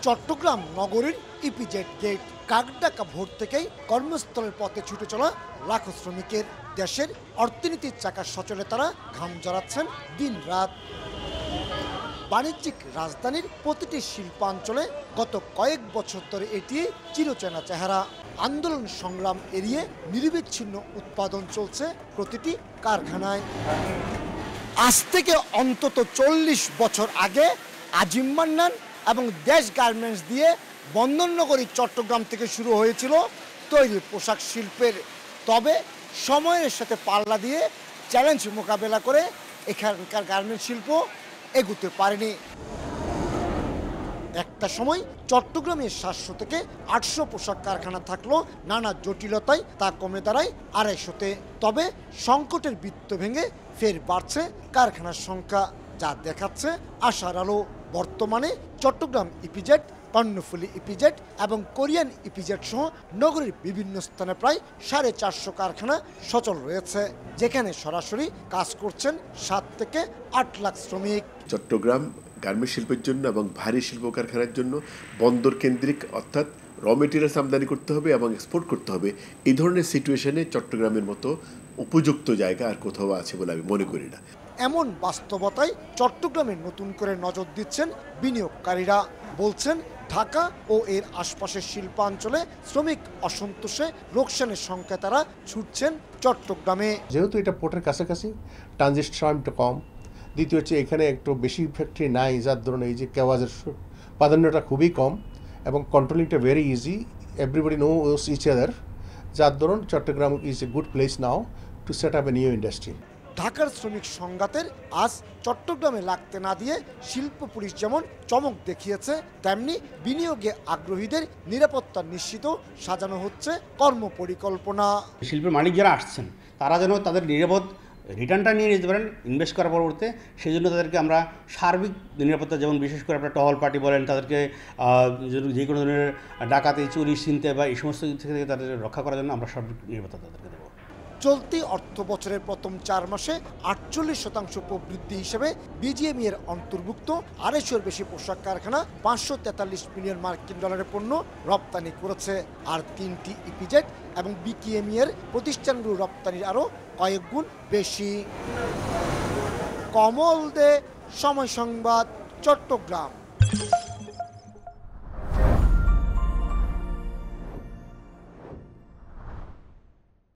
চট্টগ্রাম নগরীর EPZ gate. কাকডাকা ভোর থেকেই কর্মস্থলের পথে ছুটে চলা লাখো শ্রমিকের। দেশের অর্থনীতির চাকা সচলে তারা ঘাম জড়াচ্ছেন দিন রাত। বাণিজ্যিক রাজধানীর প্রতিটি শিল্পাঞ্চলে গত কয়েক বছর ধরে এটি চিরচেনা চেহারা। আন্দোলন সংগ্রাম এড়িয়ে নিরবিচ্ছিন্ন উৎপাদন চলছে প্রতিটি কারখানায়। আজ থেকে অন্তত 40 বছর আগে আজিম মান্নান এবং দেশ গার্মেন্টস দিয়ে বন্দরনগরী চট্টগ্রাম থেকে শুরু হয়েছিল তৈরি পোশাক শিল্পের। তবে সময়ের সাথে পাল্লা দিয়ে চ্যালেঞ্জ মোকাবেলা করে এখানকার গার্মেন্টস শিল্প এগুতে পারেনি। একটা সময় চট্টগ্রামে 700 থেকে 800 পোশাক কারখানা থাকলো, নানা জটিলতায় তা কমে দাঁড়ায় 250-তে। তবে সংকটের বৃত্ত ভেঙে ফের বাড়ছে কারখানার সংখ্যা, যা দেখাচ্ছে আশার আলো। বর্তমানে চট্টগ্রাম ইপিজেড, কর্ণফুলী ইপিজেড এবং কোরিয়ান ইপিজেড সহ নগরীর বিভিন্ন স্থানে প্রায় 450 কারখানা সচল রয়েছে, যেখানে সরাসরি কাজ করছেন 7 থেকে 8 লাখ শ্রমিক। চট্টগ্রাম গার্মেন্টস শিল্পের জন্য এবং ভারী শিল্প কারখানার জন্য বন্দর কেন্দ্রিক, অর্থাৎ র মেটেরিয়ালস আমদানি করতে হবে এবং এক্সপোর্ট করতে হবে। এই ধরনের সিচুয়েশনে চট্টগ্রামের মতো উপযুক্ত জায়গা আর কোথাও আছে বলে আমি মনে করি না। এমন বাস্তবতায় চট্টগ্রামে নতুন করে নজর দিচ্ছেন বিনিয়োগকারীরা। বলছেন ঢাকা ও এর আশপাশের শিল্পাঞ্চলে শ্রমিক অসন্তোষে লোকসানের সংখ্যায় তারা ছুটছেন চট্টগ্রামে। যেহেতু এটা পোর্টের কাছাকাছি, ট্রানজিট টাইমটা কম। দ্বিতীয় হচ্ছে এখানে একটু বেশি ফ্যাক্টরি নাই, যার ধরনের এই যে কেওয়াজের প্রাধান্যটা খুবই কম এবং কন্ট্রোলিংটা very easy, everybody knows each other, যার ধরুন Chattogram is a good place now to set up a new industry. ঢাকার শ্রমিক সংঘাতের আজ চট্টগ্রামে লাগতে না দিয়ে শিল্প পুলিশ যেমন চমক দেখিয়েছে, তেমনি বিনিয়োগে আগ্রহীদের নিরাপত্তা নিশ্চিত সাজানো হচ্ছে কর্মপরিকল্পনা। শিল্পের মালিক যারা আসছেন তারা যেন তাদের নিরাপদ রিটার্নটা নিয়ে নিতে পারেন ইনভেস্ট করার পরবর্তীতে। সেই জন্য তাদেরকে আমরা সার্বিক নিরাপত্তা, যেমন বিশেষ করে আপনার টহল পার্টি বলেন, তাদেরকে যে কোনো ধরনের ডাকাতি, চুরি, ছিনতে বা এই সমস্ত দিক থেকে তাদের রক্ষা করার জন্য আমরা সার্বিক নিরাপত্তা তাদেরকে দেবো। চলতি অর্থ বছরের প্রথম 4 মাসে 48% প্রবৃদ্ধি হিসেবে বিজিএমই এর অন্তর্ভুক্ত 250-এর বেশি পোশাক কারখানা 543 মিলিয়ন মার্কিন ডলারের পণ্য রপ্তানি করেছে। আর 3টি ইপিজেড এবং বিকেএমই এর প্রতিষ্ঠানগুলো রপ্তানির আরও কয়েক গুণ বেশি। কমল দে, সময় সংবাদ, চট্টগ্রাম।